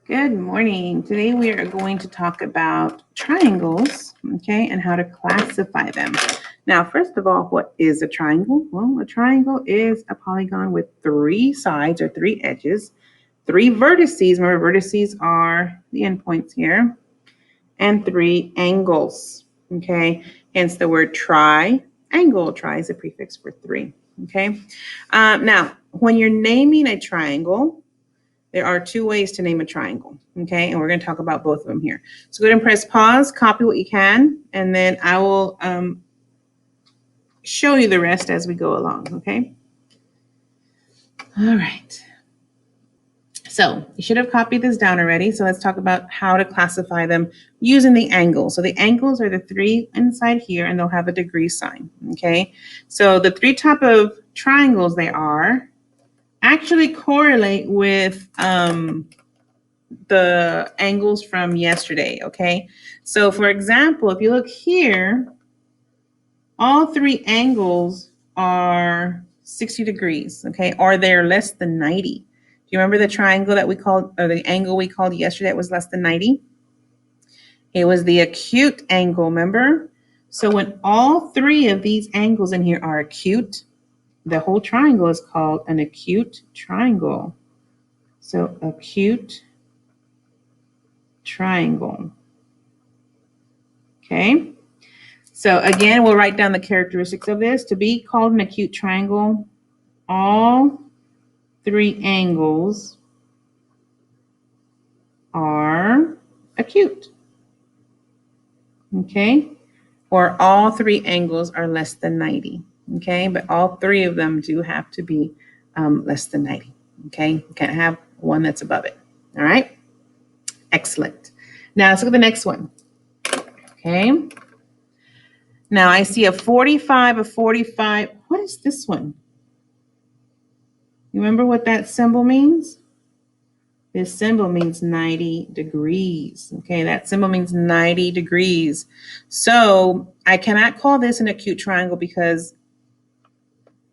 Good morning. Today we are going to talk about triangles, okay, and how to classify them. Now, first of all, what is a triangle? Well, a triangle is a polygon with three sides or three edges, three vertices. Remember, vertices are the endpoints here, and three angles, okay? Hence the word triangle. Tri is a prefix for three, okay? Now, when you're naming a triangle, there are two ways to name a triangle, okay? And we're going to talk about both of them here. So go ahead and press pause, copy what you can, and then I will show you the rest as we go along, okay? All right. So you should have copied this down already. So let's talk about how to classify them using the angles. So the angles are the three inside here, and they'll have a degree sign, okay? So the three type of triangles they are actually correlate with the angles from yesterday, okay? So for example, if you look here, all three angles are 60 degrees, okay? Or they're less than 90. Do you remember the triangle that we called, or the angle we called yesterday that was less than 90? It was the acute angle, remember? So when all three of these angles in here are acute, the whole triangle is called an acute triangle. So acute triangle. Okay. So again, we'll write down the characteristics of this. To be called an acute triangle, all three angles are acute. Okay. Or all three angles are less than 90. Okay. But all three of them do have to be less than 90. Okay. You can't have one that's above it. All right. Excellent. Now let's look at the next one. Okay. Now I see a 45, a 45. What is this one? You remember what that symbol means? This symbol means 90 degrees. Okay, that symbol means 90 degrees. So I cannot call this an acute triangle because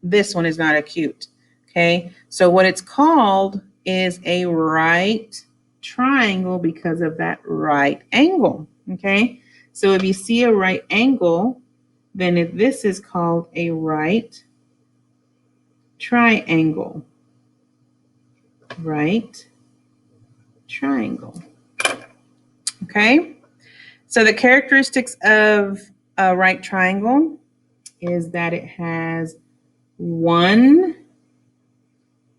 this one is not acute. Okay, so what it's called is a right triangle because of that right angle. Okay, so if you see a right angle, then if this is called a right triangle. Right triangle. Okay, so the characteristics of a right triangle is that it has one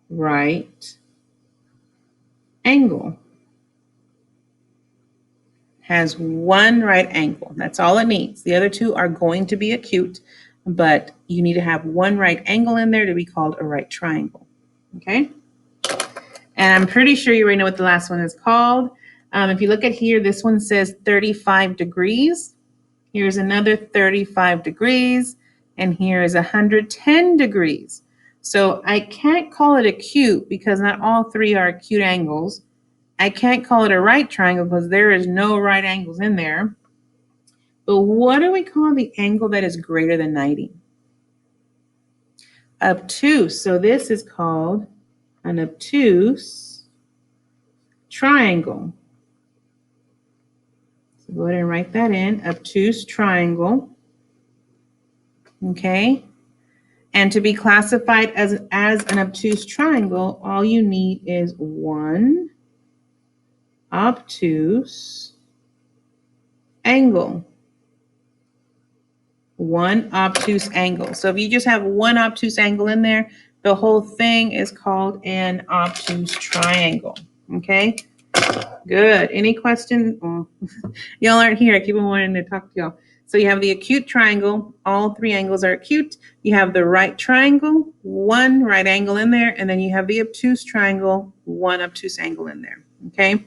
right angle. Has one right angle. That's all it needs. The other two are going to be acute, but you need to have one right angle in there to be called a right triangle. Okay? And I'm pretty sure you already know what the last one is called. If you look at here, this one says 35 degrees. Here's another 35 degrees. And here is 110 degrees. So I can't call it acute because not all three are acute angles. I can't call it a right triangle because there is no right angles in there. But what do we call the angle that is greater than 90? Obtuse. So this is called an obtuse triangle. So go ahead and write that in, obtuse triangle. Okay. And to be classified as an obtuse triangle, all you need is one obtuse angle. One obtuse angle. So if you just have one obtuse angle in there, the whole thing is called an obtuse triangle. Okay? Good. Any questions? Oh, y'all aren't here. I keep on wanting to talk to y'all. So you have the acute triangle. All three angles are acute. You have the right triangle, one right angle in there, and then you have the obtuse triangle, one obtuse angle in there. Okay?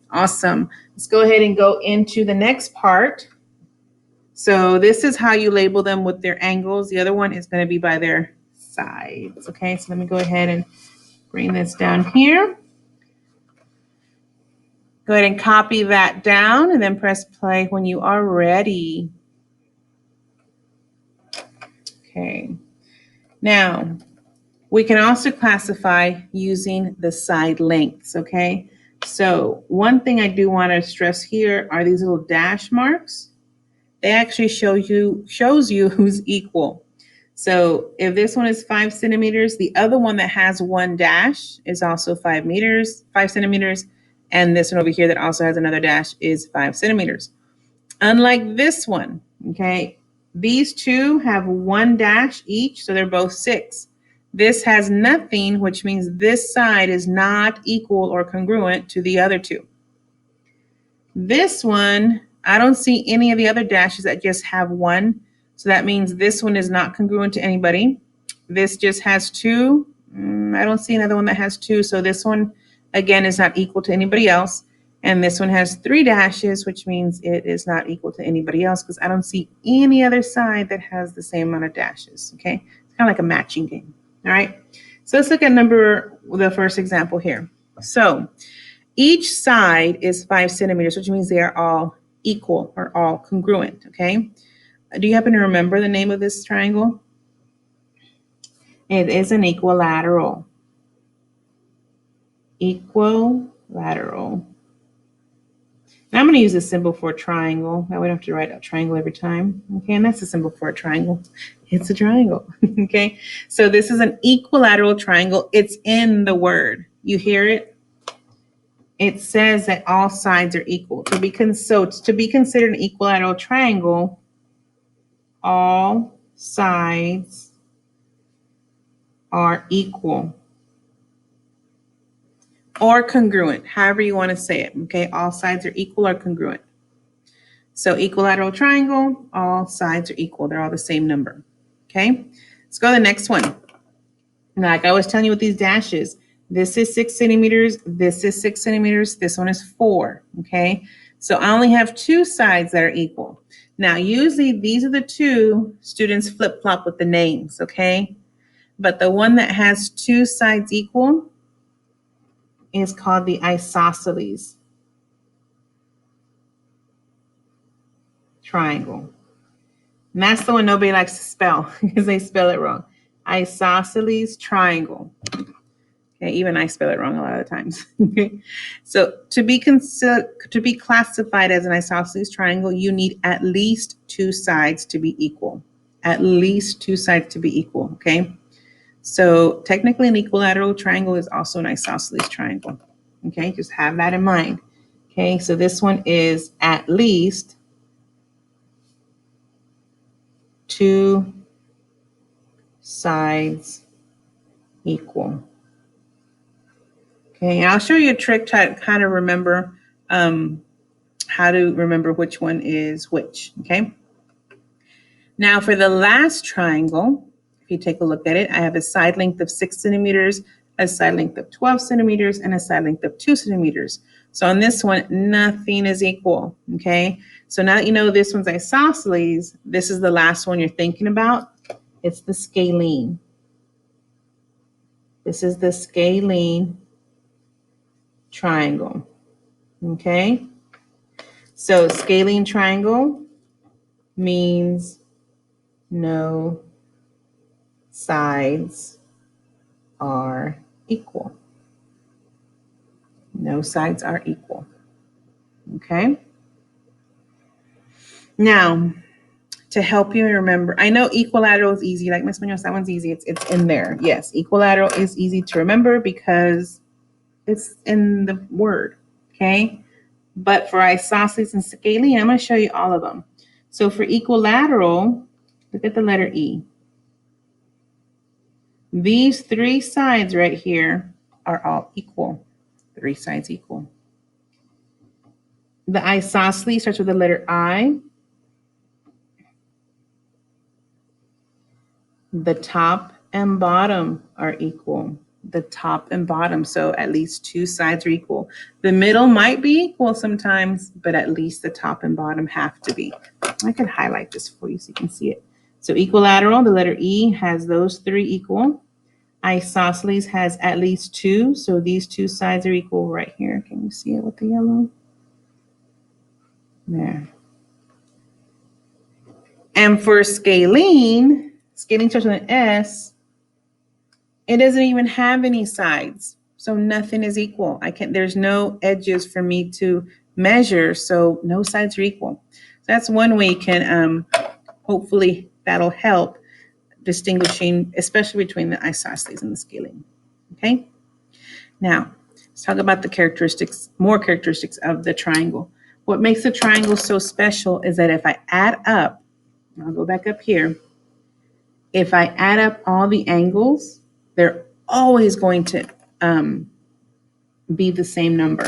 Awesome. Let's go ahead and go into the next part. So this is how you label them with their angles. The other one is going to be by their sides. Okay, so let me go ahead and bring this down here. Go ahead and copy that down and then press play when you are ready. Okay. Now, we can also classify using the side lengths, okay? So one thing I do want to stress here are these little dash marks. They actually shows you who's equal. So if this one is 5 centimeters, the other one that has one dash is also 5 centimeters. And this one over here that also has another dash is 5 centimeters. Unlike this one, okay, these two have one dash each, so they're both 6. This has nothing, which means this side is not equal or congruent to the other two. This one, I don't see any of the other dashes that just have one. So that means this one is not congruent to anybody. This just has 2. I don't see another one that has 2. So this one, again, is not equal to anybody else. And this one has 3 dashes, which means it is not equal to anybody else because I don't see any other side that has the same amount of dashes. Okay, it's kind of like a matching game. All right. So let's look at the first example here. So each side is 5 centimeters, which means they are all equal or all congruent, okay? Do you happen to remember the name of this triangle? It is an equilateral. Equilateral. Now I'm going to use a symbol for a triangle. That way I don't have to write a triangle every time. Okay, and that's a symbol for a triangle. It's a triangle, okay? So this is an equilateral triangle. It's in the word. You hear it? It says that all sides are equal. To be considered an equilateral triangle, all sides are equal or congruent, however you want to say it. Okay, all sides are equal or congruent. So equilateral triangle, all sides are equal. They're all the same number. Okay, let's go to the next one. Like I was telling you with these dashes, this is 6 centimeters, this is 6 centimeters, this one is 4, okay? So I only have 2 sides that are equal. Now, usually these are the 2 students flip-flop with the names, okay? But the one that has 2 sides equal is called the isosceles triangle. And that's the one nobody likes to spell because they spell it wrong. Isosceles triangle. Okay, even I spell it wrong a lot of times. Okay, so to be classified as an isosceles triangle, you need at least 2 sides to be equal. At least 2 sides to be equal. Okay, so technically an equilateral triangle is also an isosceles triangle. Okay, just have that in mind. Okay, so this one is at least 2 sides equal. Okay, and I'll show you a trick to kind of remember how to remember which one is which, okay? Now for the last triangle, if you take a look at it, I have a side length of 6 centimeters, a side length of 12 centimeters, and a side length of 2 centimeters. So on this one, nothing is equal, okay? So now that you know this one's isosceles, this is the last one you're thinking about. It's the scalene. This is the scalene triangle, okay? So scalene triangle means no sides are equal. No sides are equal, okay? Now, to help you remember, I know equilateral is easy, like Miss Munoz, that one's easy, it's in there. Yes, equilateral is easy to remember because it's in the word, okay? But for isosceles and scalene, I'm going to show you all of them. So for equilateral, look at the letter E. These 3 sides right here are all equal. 3 sides equal. The isosceles starts with the letter I. The top and bottom are equal. The top and bottom, so at least 2 sides are equal. The middle might be equal sometimes, but at least the top and bottom have to be. I could highlight this for you so you can see it. So equilateral, the letter E has those 3 equal. Isosceles has at least 2, so these 2 sides are equal right here. Can you see it with the yellow? There. And for scalene starts with an S, it doesn't even have any sides. So nothing is equal. There's no edges for me to measure, so no sides are equal. So that's one way you can, hopefully that'll help distinguishing, especially between the isosceles and the scalene. Okay? Now, let's talk about more characteristics of the triangle. What makes the triangle so special is that if I add up, I'll go back up here. If I add up all the angles, they're always going to be the same number.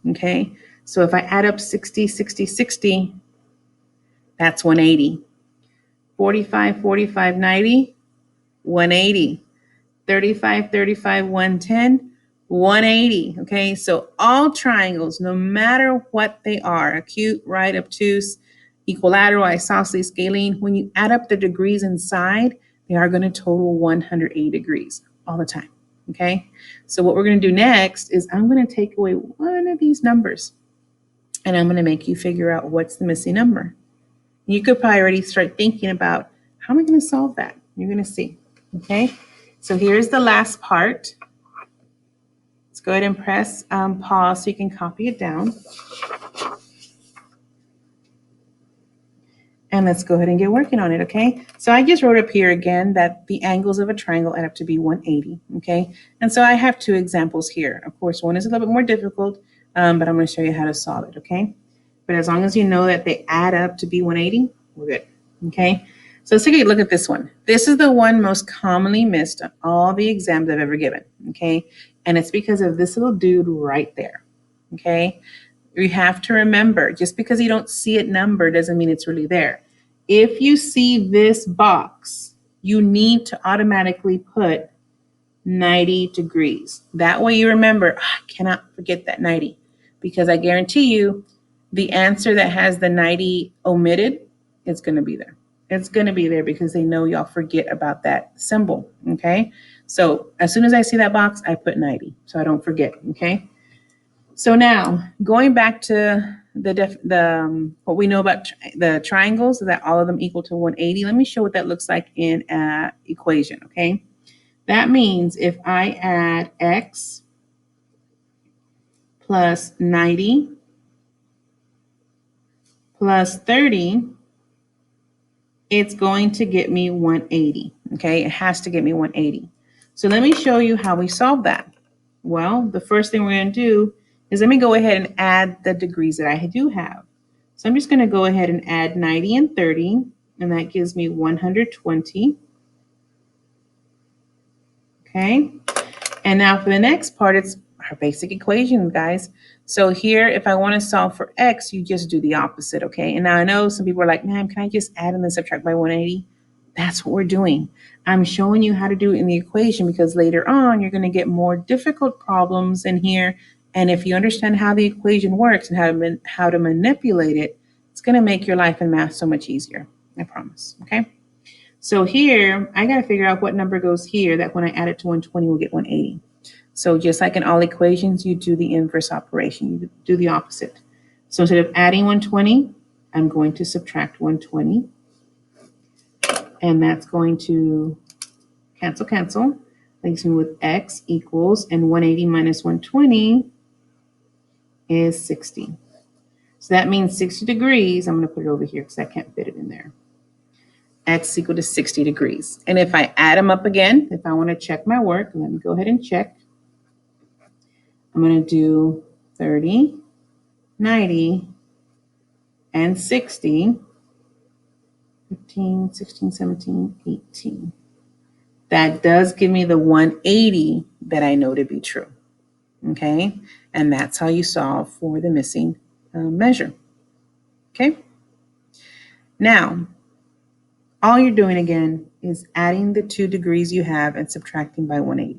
Okay? So if I add up 60, 60, 60, that's 180. 45, 45, 90, 180. 35, 35, 110, 180. Okay, so all triangles, no matter what they are, acute, right, obtuse, equilateral, isosceles, scalene, when you add up the degrees inside, they are going to total 180 degrees all the time. Okay, so what we're going to do next is I'm going to take away one of these numbers and I'm going to make you figure out what's the missing number. You could probably already start thinking about how am I going to solve that? You're going to see. Okay. So here's the last part. Let's go ahead and press pause so you can copy it down. And let's go ahead and get working on it, okay? So I just wrote up here again that the angles of a triangle add up to be 180, okay? And so I have two examples here. Of course, one is a little bit more difficult, but I'm going to show you how to solve it, okay? But as long as you know that they add up to be 180, we're good, okay? So let's take a look at this one. This is the one most commonly missed on all the exams I've ever given, okay? And it's because of this little dude right there, okay? You have to remember, just because you don't see it numbered doesn't mean it's really there. If you see this box, you need to automatically put 90 degrees. That way you remember, I cannot forget that 90, because I guarantee you the answer that has the 90 omitted is going to be there. It's going to be there because they know y'all forget about that symbol, okay? So as soon as I see that box, I put 90 so I don't forget, okay? So now going back to what we know about the triangles, that all of them equal to 180. Let me show what that looks like in an equation, okay? That means if I add x plus 90 plus 30, it's going to get me 180, okay? It has to get me 180. So let me show you how we solve that. Well, the first thing we're going to do is let me go ahead and add the degrees that I do have. So I'm just going to go ahead and add 90 and 30, and that gives me 120. Okay, and now for the next part, it's our basic equation, guys. So here, if I want to solve for x, you just do the opposite, okay? And now I know some people are like, ma'am, can I just add and then subtract by 180? That's what we're doing. I'm showing you how to do it in the equation because later on, you're going to get more difficult problems in here. And if you understand how the equation works and how to manipulate it, it's going to make your life in math so much easier. I promise, okay? So here, I got to figure out what number goes here that when I add it to 120, we'll get 180. So just like in all equations, you do the inverse operation. You do the opposite. So instead of adding 120, I'm going to subtract 120. And that's going to cancel. Leaves me with x equals, and 180 minus 120 is 60. So that means 60 degrees. I'm going to put it over here because I can't fit it in there. X equal to 60 degrees. And if I add them up again, if I want to check my work, let me go ahead and check. I'm going to do 30, 90, and 60, 15, 16, 17, 18. That does give me the 180 that I know to be true. Okay? And that's how you solve for the missing measure. Okay? Now, all you're doing again is adding the 2 degrees you have and subtracting by 180.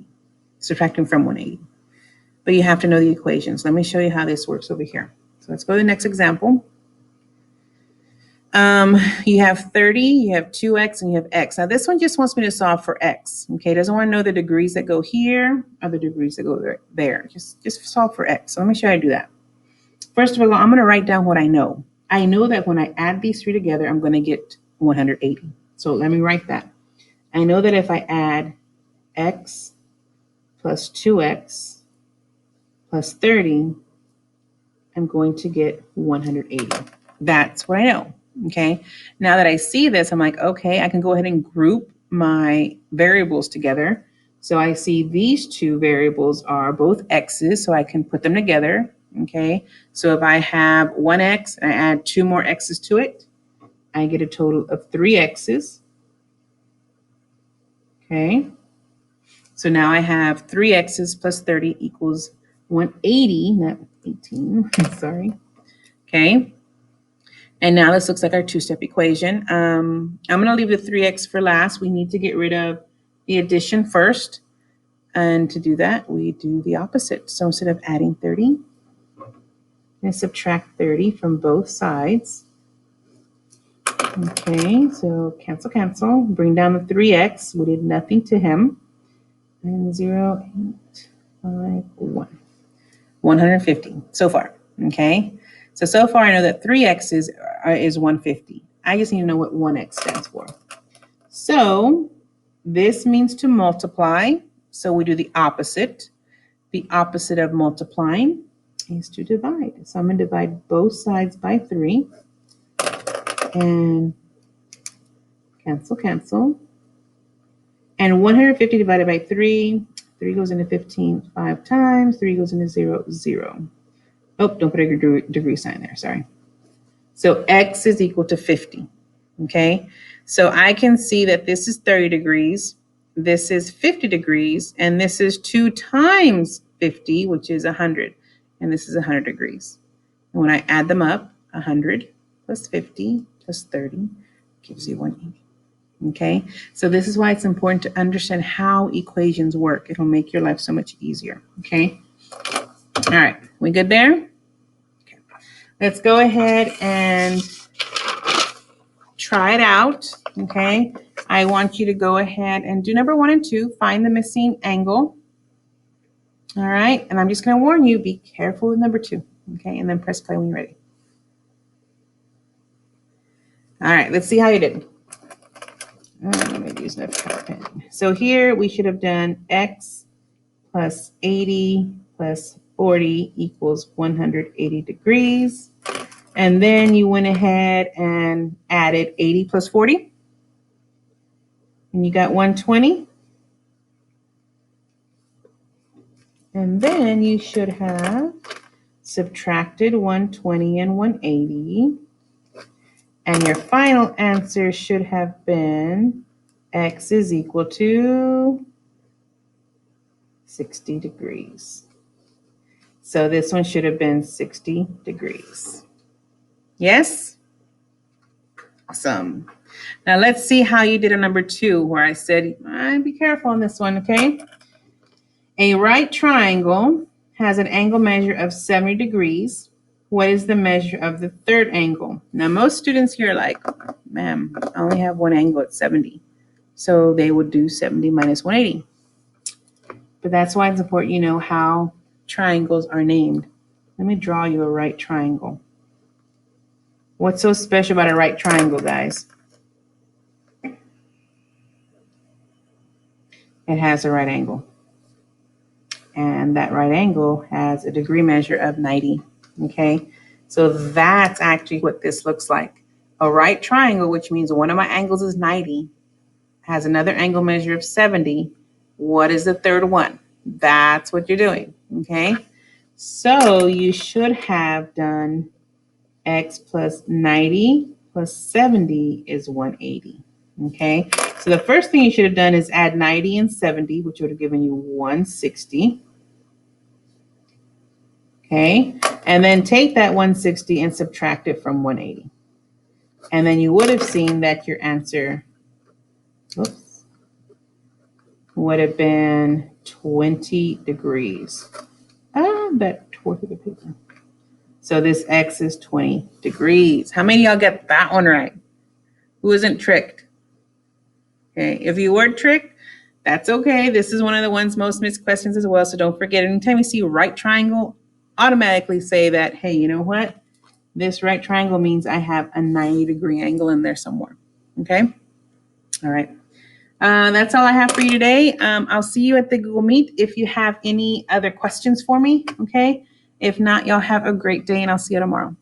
Subtracting from 180. But you have to know the equations. Let me show you how this works over here. So let's go to the next example. You have 30, you have 2x, and you have x. Now this one just wants me to solve for x. Okay, it doesn't want to know the degrees that go here or the degrees that go there. Just solve for x. So let me show you how to do that. First of all, I'm going to write down what I know. I know that when I add these three together, I'm going to get 180. So let me write that. I know that if I add x plus 2x plus 30, I'm going to get 180. That's what I know, okay? Now that I see this, I'm like, okay, I can go ahead and group my variables together. So I see these two variables are both x's, so I can put them together, okay? So if I have one x and I add two more x's to it, I get a total of 3 x's, okay? So now I have 3 x's plus 30 equals 180, not 18, sorry, okay? And now this looks like our two-step equation. I'm going to leave the 3x for last. We need to get rid of the addition first. And to do that, we do the opposite. So instead of adding 30, I'm going to subtract 30 from both sides. Okay, so cancel, cancel. Bring down the 3x. We did nothing to him. And 0, 8, 5, 1. 150 so far. Okay, so far I know that 3x is 150. I just need to know what 1x stands for. So this means to multiply. So we do the opposite. The opposite of multiplying is to divide. So I'm going to divide both sides by 3. And cancel, cancel. And 150 divided by 3. 3 goes into 15 5 times. 3 goes into 0, 0. Oh, don't put a degree sign there, sorry. So x is equal to 50, okay? So I can see that this is 30 degrees, this is 50 degrees, and this is 2 times 50, which is 100, and this is 100 degrees. And when I add them up, 100 plus 50 plus 30 gives you 180, okay? So this is why it's important to understand how equations work. It'll make your life so much easier, okay? All right, we good there? Okay. Let's go ahead and try it out, okay? I want you to go ahead and do number 1 and 2, find the missing angle. All right, and I'm just gonna warn you, be careful with number 2, okay? And then press play when you're ready. All right, let's see how you did. Let me use another color pen. So here we should have done x plus 80 plus 40 equals 180 degrees. And then you went ahead and added 80 plus 40. And you got 120. And then you should have subtracted 120 and 180. And your final answer should have been x is equal to 60 degrees. So this one should have been 60 degrees. Yes? Awesome. Now let's see how you did on number 2, where I said, be careful on this one, okay? A right triangle has an angle measure of 70 degrees. What is the measure of the third angle? Now, most students here are like, ma'am, I only have one angle at 70. So they would do 70 minus 180. But that's why it's important you know how triangles are named. Let me draw you a right triangle. What's so special about a right triangle, guys? It has a right angle. And that right angle has a degree measure of 90, okay? So that's actually what this looks like. A right triangle, which means one of my angles is 90, has another angle measure of 70. What is the third one? That's what you're doing, okay? So you should have done x plus 90 plus 70 is 180, okay? So the first thing you should have done is add 90 and 70, which would have given you 160. Okay, and then take that 160 and subtract it from 180. And then you would have seen that your answer, would have been 20 degrees. That tore through the paper. So this x is 20 degrees. How many of y'all get that one right? Who isn't tricked? Okay, if you were tricked, that's okay. This is one of the ones most missed questions as well. So don't forget, anytime you see a right triangle, automatically say that, hey, you know what? This right triangle means I have a 90-degree angle in there somewhere, okay? All right. That's all I have for you today. I'll see you at the Google Meet if you have any other questions for me, okay? If not, y'all have a great day and I'll see you tomorrow.